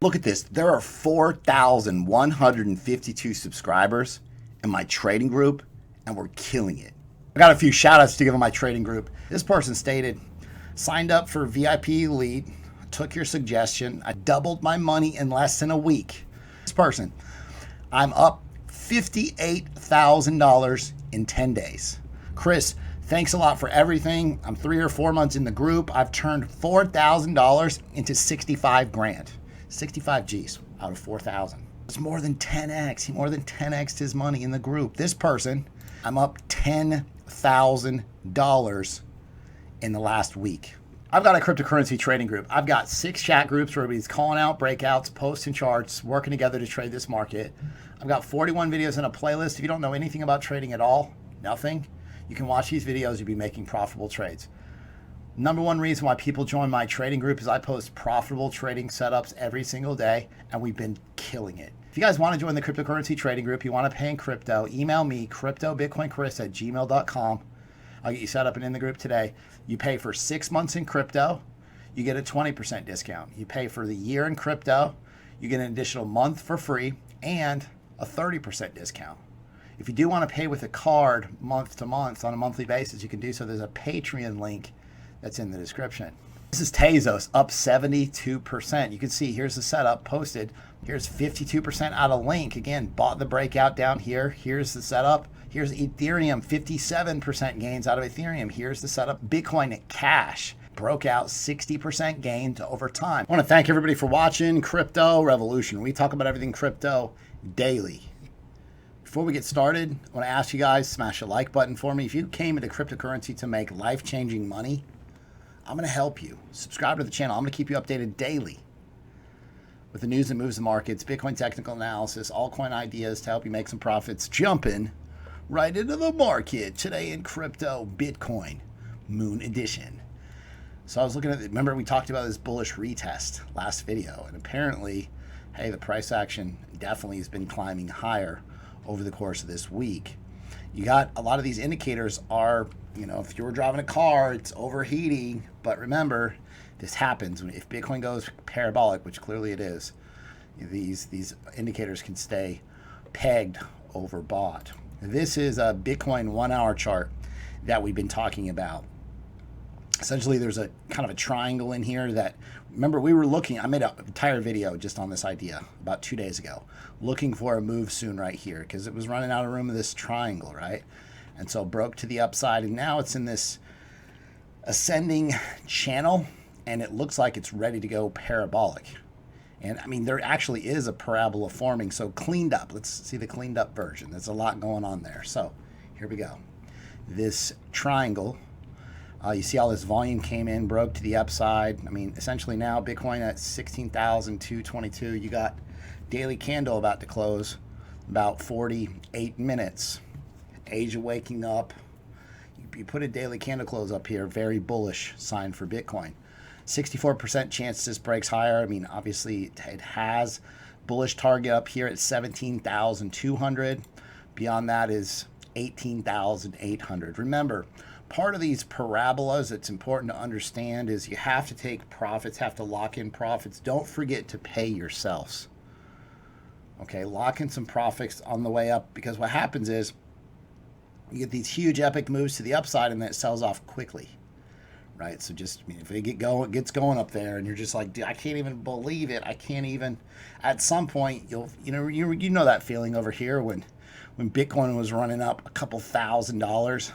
Look at this. There are 4,152 subscribers in my trading group, and we're killing it. I got a few shout outs to give on my trading group. This person stated, signed up for VIP Elite, took your suggestion. I doubled my money in less than a week. This person, I'm up $58,000 in 10 days. Chris, thanks a lot for everything. I'm 3 or 4 months in the group. I've turned $4,000 into 65 grand. 65 G's out of 4,000. It's more than 10x. He more than 10x'd his money in the group. This person, I'm up $10,000 in the last week. I've got a cryptocurrency trading group. I've got 6 chat groups where everybody's calling out breakouts, posting charts, working together to trade this market. I've got 41 videos in a playlist. If you don't know anything about trading at all, nothing, you can watch these videos. You'll be making profitable trades. Number one reason why people join my trading group is I post profitable trading setups every single day, and we've been killing it. If you guys want to join the cryptocurrency trading group, you want to pay in crypto, email me, cryptobitcoinchris@gmail.com. I'll get you set up and in the group today. You pay for 6 months in crypto, you get a 20% discount. You pay for the year in crypto, you get an additional month for free and a 30% discount. If you do want to pay with a card month to month on a monthly basis, you can do so. There's a Patreon link that's in the description. This is Tezos, up 72%. You can see here's the setup posted. Here's 52% out of Link. Again, bought the breakout down here. Here's the setup. Here's Ethereum, 57% gains out of Ethereum. Here's the setup. Bitcoin Cash broke out 60% gains over time. I want to thank everybody for watching Crypto Revolution. We talk about everything crypto daily. Before we get started, I want to ask you guys, smash a like button for me. If you came into cryptocurrency to make life-changing money, I'm going to help you. Subscribe to the channel. I'm going to keep you updated daily with the news that moves the markets, Bitcoin technical analysis, altcoin ideas to help you make some profits. Jumping right into the market today in crypto, Bitcoin Moon Edition. So I was looking at, remember we talked about this bullish retest last video, and apparently, hey, the price action definitely has been climbing higher over the course of this week. You got a lot of these indicators are, you know, if you were driving a car, it's overheating. But remember, this happens if Bitcoin goes parabolic, which clearly it is. These indicators can stay pegged overbought. This is a Bitcoin 1 hour chart that we've been talking about. Essentially, there's a kind of a triangle in here that, remember, we were looking, I made an entire video just on this idea about 2 days ago, looking for a move soon right here because it was running out of room of this triangle, right? And so broke to the upside, and now it's in this ascending channel, and it looks like it's ready to go parabolic. And I mean, there actually is a parabola forming, so cleaned up. Let's see the cleaned up version. There's a lot going on there. So here we go. This triangle, you see all this volume came in, broke to the upside. I mean, essentially now Bitcoin at 16,222. You got daily candle about to close, about 48 minutes. Age of waking up. You put a daily candle close up here, very bullish sign for Bitcoin. 64% chance this breaks higher. I mean, obviously it has. Bullish target up here at 17,200. Beyond that is 18,800. Remember, part of these parabolas that's important to understand is you have to take profits, have to lock in profits. Don't forget to pay yourselves. Okay, lock in some profits on the way up, because what happens is you get these huge epic moves to the upside and then it sells off quickly, right? So just, I mean, if it gets going up there and you're just like, I can't even believe it. I can't even, at some point, you know that feeling over here when Bitcoin was running up a couple $1,000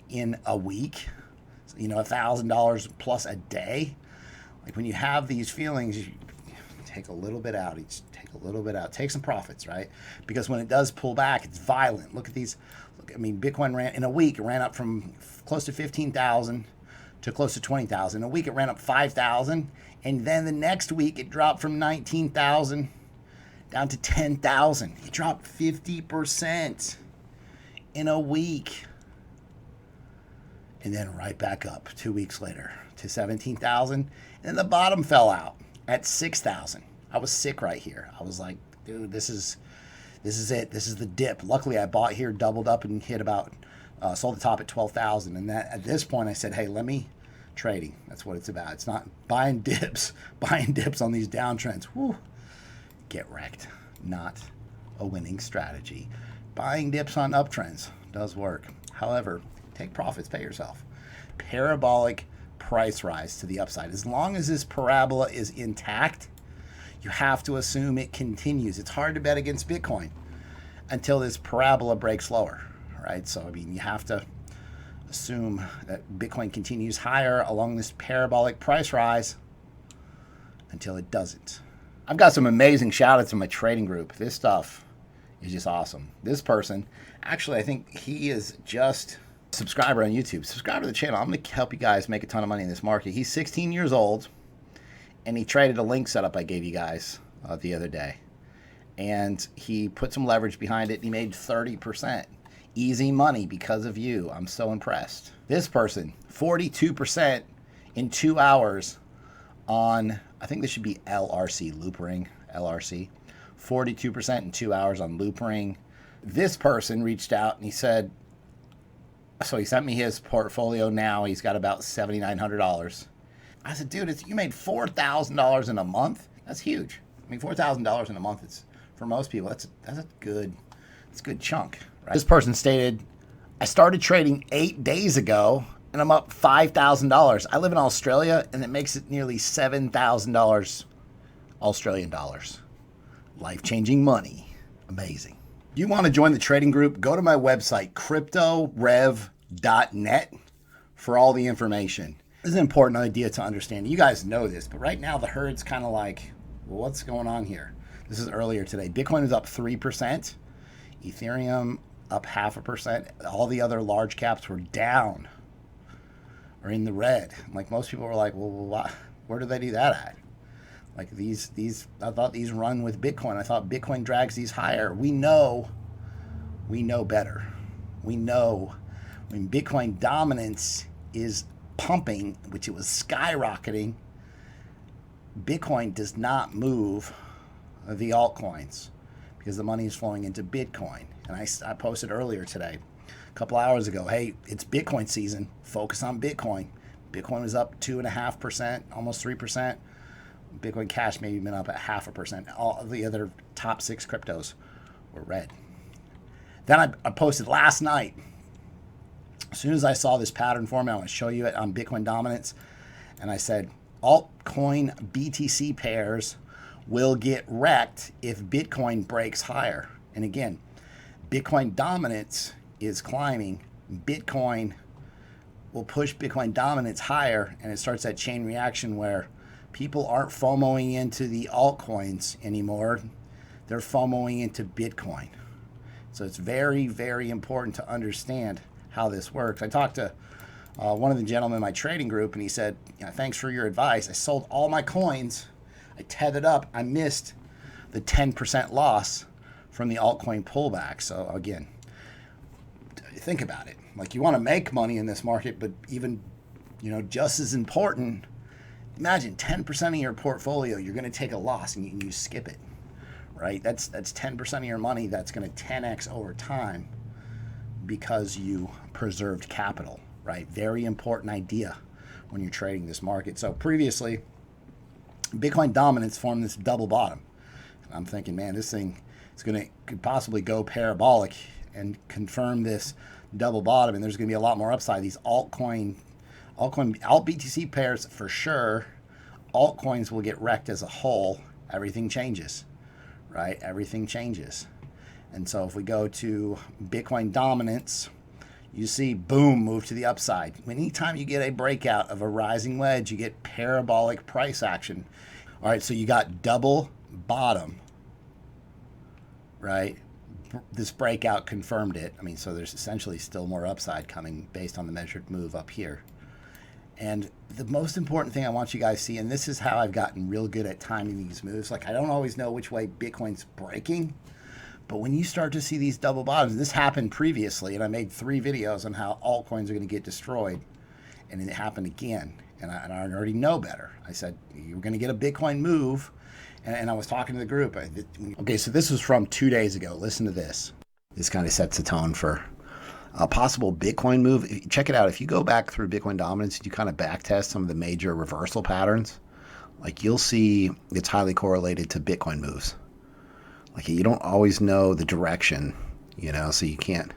in a week, you know, $1,000 plus a day. Like when you have these feelings, you take a little bit out, take some profits, right? Because when it does pull back, it's violent. Look at these. I mean, Bitcoin ran in a week, it ran up from close to 15,000 to close to 20,000. In a week, it ran up 5,000. And then the next week, it dropped from 19,000 down to 10,000. It dropped 50% in a week. And then right back up 2 weeks later to 17,000. And then the bottom fell out at 6,000. I was sick right here. I was like, dude, this is it. This is the dip. Luckily, I bought here, doubled up, and hit about, sold the top at 12,000. And that, at this point, I said, hey, let me trading. That's what it's about. It's not buying dips on these downtrends. Whew, get wrecked. Not a winning strategy. Buying dips on uptrends does work. However, take profits, pay yourself. Parabolic price rise to the upside. As long as this parabola is intact, you have to assume it continues. It's hard to bet against Bitcoin until this parabola breaks lower, right? So, I mean, you have to assume that Bitcoin continues higher along this parabolic price rise until it doesn't. I've got some amazing shout-outs in my trading group. This stuff is just awesome. This person, actually, I think he is just a subscriber on YouTube. Subscribe to the channel. I'm going to help you guys make a ton of money in this market. He's 16 years old, and he traded a link setup I gave you guys the other day. And he put some leverage behind it, and he made 30%. Easy money because of you. I'm so impressed. This person, 42% in 2 hours on, I think this should be LRC, Loop Ring, LRC. 42% in 2 hours on Loop Ring. This person reached out and he said, so he sent me his portfolio now. He's got about $7,900. I said, dude, you made $4,000 in a month? That's huge. I mean, $4,000 in a month, it's, for most people, that's a good chunk. Right? This person stated, I started trading 8 days ago and I'm up $5,000. I live in Australia and it makes it nearly $7,000 Australian dollars. Life-changing money. Amazing. If you want to join the trading group, go to my website, cryptorev.net, for all the information. This is an important idea to understand. You guys know this, but right now the herd's kind of like, well, what's going on here? This is earlier today. Bitcoin is up 3%. Ethereum up 0.5%. All the other large caps were down or in the red. Like, most people were like, well, where do they do that at? Like, these, I thought these run with Bitcoin. I thought Bitcoin drags these higher. We know better. We know when Bitcoin dominance is pumping, which it was skyrocketing, Bitcoin does not move the altcoins because the money is flowing into Bitcoin. And I posted earlier today, a couple hours ago, hey, it's Bitcoin season. Focus on Bitcoin. Bitcoin was up 2.5%, almost 3%. Bitcoin Cash maybe been up at 0.5%. All of the other top 6 cryptos were red. Then I posted last night. As soon as I saw this pattern form, I want to show you it on Bitcoin dominance. And I said, altcoin BTC pairs will get wrecked if Bitcoin breaks higher. And again, Bitcoin dominance is climbing. Bitcoin will push Bitcoin dominance higher, and it starts that chain reaction where people aren't FOMOing into the altcoins anymore. They're FOMOing into Bitcoin. So it's very, very important to understand how this works. I talked to one of the gentlemen in my trading group, and he said, thanks for your advice. I sold all my coins. I tethered up. I missed the 10% loss from the altcoin pullback. So again, think about it. Like, you want to make money in this market, but even, just as important, imagine 10% of your portfolio, you're going to take a loss and you skip it, right? That's 10% of your money that's going to 10x over time because you preserved capital, right? Very important idea when you're trading this market. So previously, Bitcoin dominance formed this double bottom. And I'm thinking, man, this thing could possibly go parabolic and confirm this double bottom, and there's going to be a lot more upside. These alt BTC pairs for sure. Altcoins will get wrecked as a whole. Everything changes, right? Everything changes. And so if we go to Bitcoin dominance, you see, boom, move to the upside. Anytime you get a breakout of a rising wedge, you get parabolic price action. All right, so you got double bottom, right? This breakout confirmed it. I mean, so there's essentially still more upside coming based on the measured move up here. And the most important thing I want you guys to see, and this is how I've gotten real good at timing these moves. Like, I don't always know which way Bitcoin's breaking, but when you start to see these double bottoms, this happened previously, and I made 3 videos on how altcoins are going to get destroyed, and it happened again. And I already know better. I said, you're going to get a Bitcoin move, and I was talking to the group. Okay, so this was from 2 days ago. Listen to this. This kind of sets the tone for a possible Bitcoin move. Check it out. If you go back through Bitcoin dominance, you kind of back test some of the major reversal patterns, like, you'll see it's highly correlated to Bitcoin moves. like you don't always know the direction, so you can't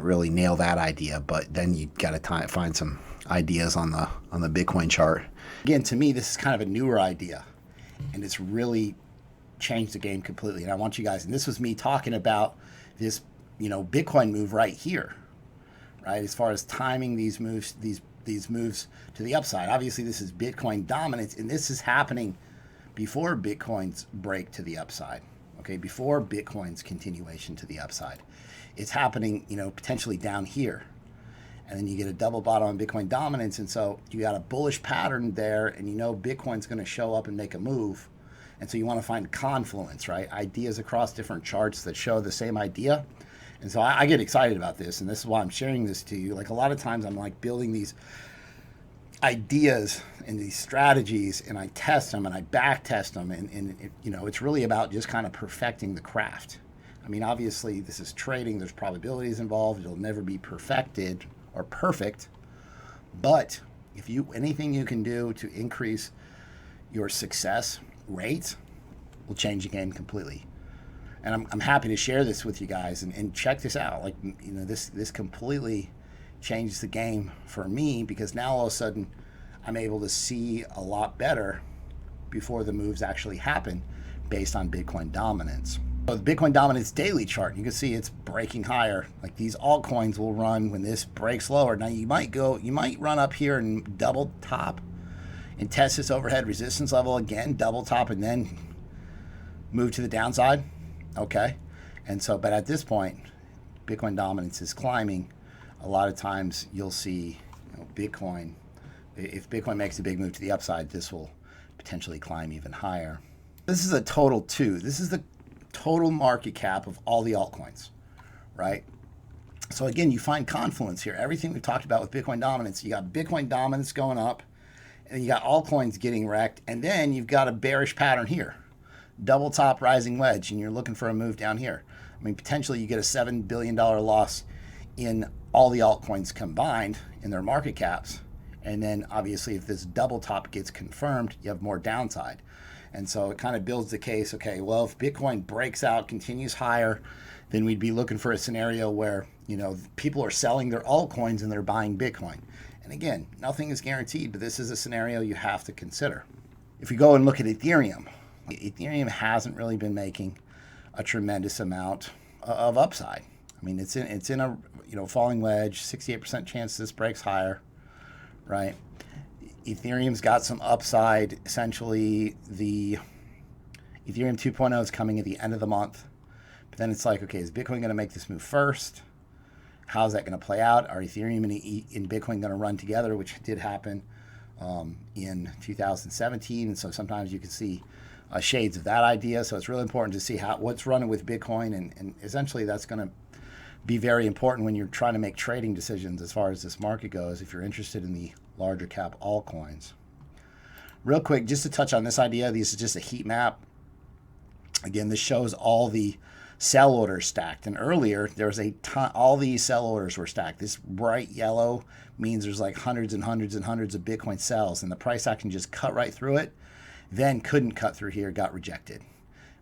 really nail that idea, but then you got to find some ideas on the Bitcoin chart. Again, to me, this is kind of a newer idea, and it's really changed the game completely. And I want you guys, and this was me talking about this, Bitcoin move right here, right? As far as timing these moves, these moves to the upside. Obviously, this is Bitcoin dominance, and this is happening before Bitcoin's break to the upside. Okay, before Bitcoin's continuation to the upside. It's happening, potentially down here. And then you get a double bottom on Bitcoin dominance. And so you got a bullish pattern there, and Bitcoin's going to show up and make a move. And so you want to find confluence, right? Ideas across different charts that show the same idea. And so I get excited about this. And this is why I'm sharing this to you. Like a lot of times I'm like building these ideas and these strategies, and I test them and I back test them. And it's really about just kind of perfecting the craft. I mean, obviously this is trading. There's probabilities involved. It'll never be perfected or perfect, but anything you can do to increase your success rate will change the game completely. And I'm happy to share this with you guys, and check this out. Like, this completely changed the game for me, because now all of a sudden I'm able to see a lot better before the moves actually happen based on Bitcoin dominance. So the Bitcoin dominance daily chart, you can see it's breaking higher. Like these altcoins will run when this breaks lower. Now you might run up here and double top and test this overhead resistance level again, double top, and then move to the downside. Okay. And so, but at this point, Bitcoin dominance is climbing. A lot of times you'll see Bitcoin, if Bitcoin makes a big move to the upside, this will potentially climb even higher. This is a total too. This is the total market cap of all the altcoins, right? So again, you find confluence here. Everything we've talked about with Bitcoin dominance, you got Bitcoin dominance going up, and you got altcoins getting wrecked, and then you've got a bearish pattern here, double top rising wedge, and you're looking for a move down here. I mean, potentially you get a $7 billion loss in all the altcoins combined in their market caps, and then obviously if this double top gets confirmed, you have more downside. And so it kind of builds the case, okay, well, if Bitcoin breaks out, continues higher, then we'd be looking for a scenario where, people are selling their altcoins and they're buying Bitcoin. And again, nothing is guaranteed, but this is a scenario you have to consider. If you go and look at Ethereum hasn't really been making a tremendous amount of upside. I mean, it's in a falling wedge, 68% chance this breaks higher, right? Ethereum's got some upside. Essentially, the Ethereum 2.0 is coming at the end of the month. But then it's like, okay, is Bitcoin going to make this move first? How's that going to play out? Are Ethereum and Bitcoin going to run together, which did happen in 2017? And so sometimes you can see shades of that idea. So it's really important to see what's running with Bitcoin. And essentially, that's going to be very important when you're trying to make trading decisions as far as this market goes, if you're interested in the larger cap altcoins. Real quick, just to touch on this idea, this is just a heat map. Again, this shows all the sell orders stacked. And earlier, there was a ton, all these sell orders were stacked. This bright yellow means there's like hundreds and hundreds and hundreds of Bitcoin sells, and the price action just cut right through it, then couldn't cut through here, got rejected.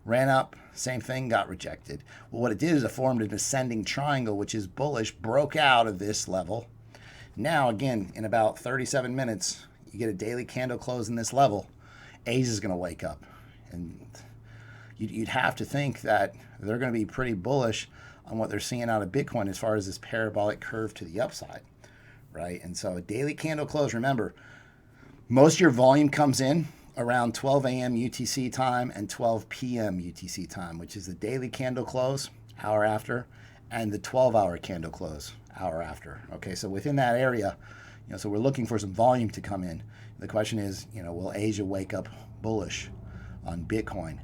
Ran up, same thing, got rejected. Well, what it did is it formed an ascending triangle, which is bullish, broke out of this level. Now, again, in about 37 minutes, you get a daily candle close in this level. Asia is going to wake up. And you'd have to think that they're going to be pretty bullish on what they're seeing out of Bitcoin as far as this parabolic curve to the upside, right? And so a daily candle close, remember, most of your volume comes in around 12 a.m. UTC time and 12 p.m. UTC time, which is the daily candle close, hour after, and the 12-hour candle close, hour after. Okay, so within that area, so we're looking for some volume to come in. The question is, will Asia wake up bullish on Bitcoin?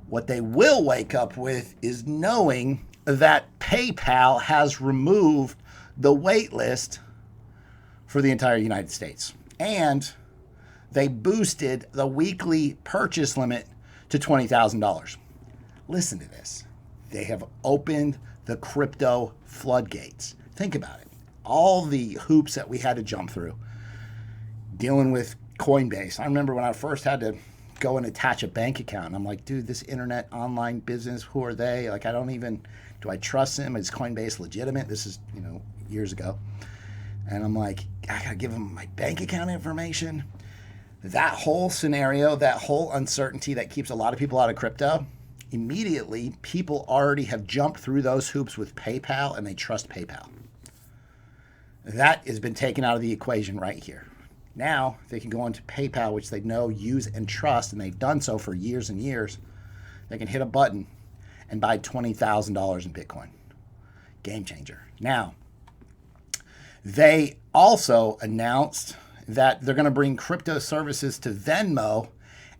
What they will wake up with is knowing that PayPal has removed the wait list for the entire United States. And they boosted the weekly purchase limit to $20,000. Listen to this. They have opened the crypto floodgates. Think about it. All the hoops that we had to jump through dealing with Coinbase. I remember when I first had to go and attach a bank account. And I'm like, dude, this internet online business, who are they? Like, I don't even, do I trust them? Is Coinbase legitimate? This is, years ago. And I'm like, I gotta give them my bank account information. That whole scenario, that whole uncertainty that keeps a lot of people out of crypto, immediately people already have jumped through those hoops with PayPal, and they trust PayPal. That has been taken out of the equation right here. Now they can go into PayPal, which they know, use, and trust, and they've done so for years and years. They can hit a button and buy $20,000 in Bitcoin. Game changer. Now, they also announced that they're going to bring crypto services to Venmo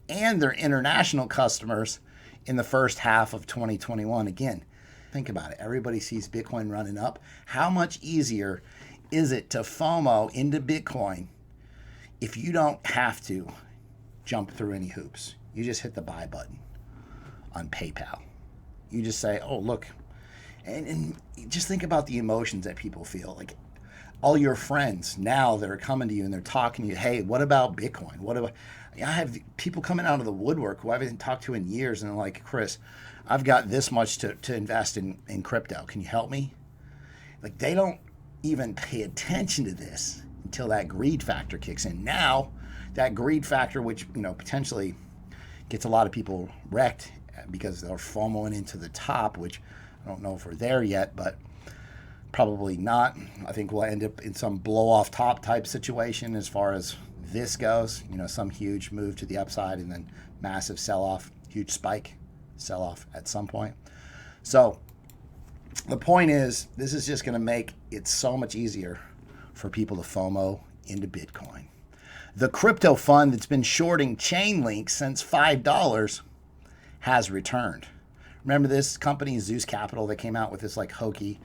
and their international customers in the first half of 2021. Again, think about it. Everybody sees Bitcoin running up. How much easier is it to FOMO into Bitcoin if you don't have to jump through any hoops? You just hit the buy button on PayPal. You just say, oh, look. And just think about the emotions that people feel. Like, all your friends now that are coming to you and they're talking to you, hey, what about Bitcoin? I have people coming out of the woodwork who I haven't talked to in years, and they're like, Chris, I've got this much to invest in crypto. Can you help me? Like, they don't even pay attention to this until that greed factor kicks in. Now, that greed factor, which potentially gets a lot of people wrecked because they're FOMOing into the top, which I don't know if we're there yet, but probably not. I think we'll end up in some blow off top type situation as far as this goes. Some huge move to the upside and then massive sell off, huge spike, sell off at some point. So the point is, this is just going to make it so much easier for people to FOMO into Bitcoin. The crypto fund that's been shorting Chainlink since $5 has returned. Remember this company, Zeus Capital, that came out with this like hokey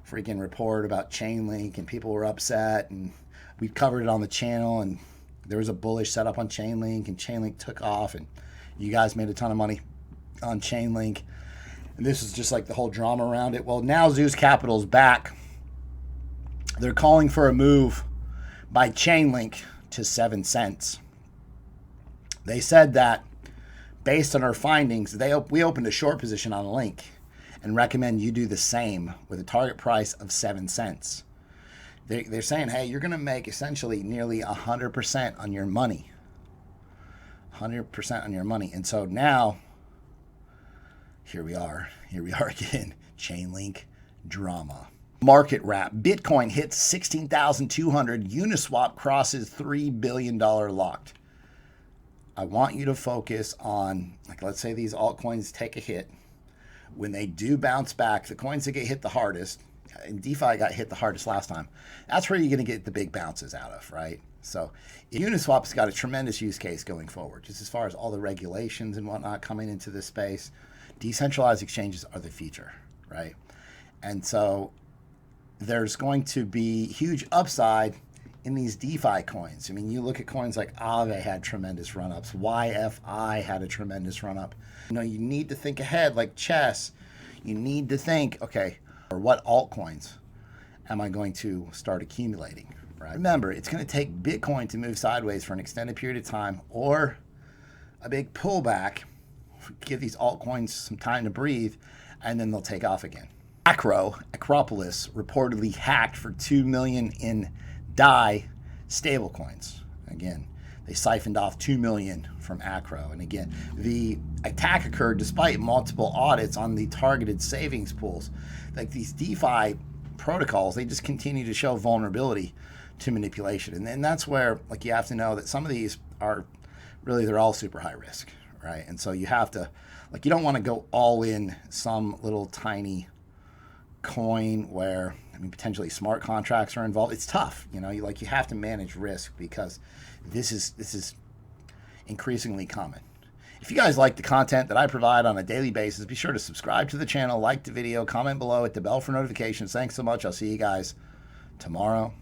freaking report about Chainlink, and people were upset, and we covered it on the channel, and there was a bullish setup on Chainlink, and Chainlink took off, and you guys made a ton of money on Chainlink, and this is just like the whole drama around it. Well, now Zeus Capital's back. They're calling for a move by Chainlink to 7 cents. They said that based on our findings, we opened a short position on Link and recommend you do the same with a target price of 7 cents. They're saying, hey, you're going to make essentially nearly 100% on your money. 100% on your money. And so now, here we are again. Chainlink drama. Market wrap. Bitcoin hits 16,200. Uniswap crosses $3 billion locked. I want you to focus on, like, let's say these altcoins take a hit. When they do bounce back, the coins that get hit the hardest, and DeFi got hit the hardest last time, that's where you're going to get the big bounces out of, right? So Uniswap's got a tremendous use case going forward, just as far as all the regulations and whatnot coming into this space. Decentralized exchanges are the future, right? And so there's going to be huge upside in these DeFi coins. I mean, you look at coins like Aave had tremendous run-ups. YFI had a tremendous run-up. You need to think ahead like chess. You need to think, okay, or what altcoins am I going to start accumulating, right? Remember, it's going to take Bitcoin to move sideways for an extended period of time, or a big pullback, give these altcoins some time to breathe, and then they'll take off again. Acropolis reportedly hacked for $2 million in DAI stablecoins. Again, they siphoned off $2 million from Acro. And again, the attack occurred despite multiple audits on the targeted savings pools. Like these DeFi protocols, they just continue to show vulnerability to manipulation. And then that's where, like, you have to know that some of these are really, they're all super high risk, right? And so you have to, like, you don't want to go all in some little tiny coin where, I mean, potentially smart contracts are involved. It's tough, you have to manage risk because this is increasingly common. If you guys like the content that I provide on a daily basis, be sure to subscribe to the channel, like the video, comment below, hit the bell for notifications. Thanks so much. I'll see you guys tomorrow.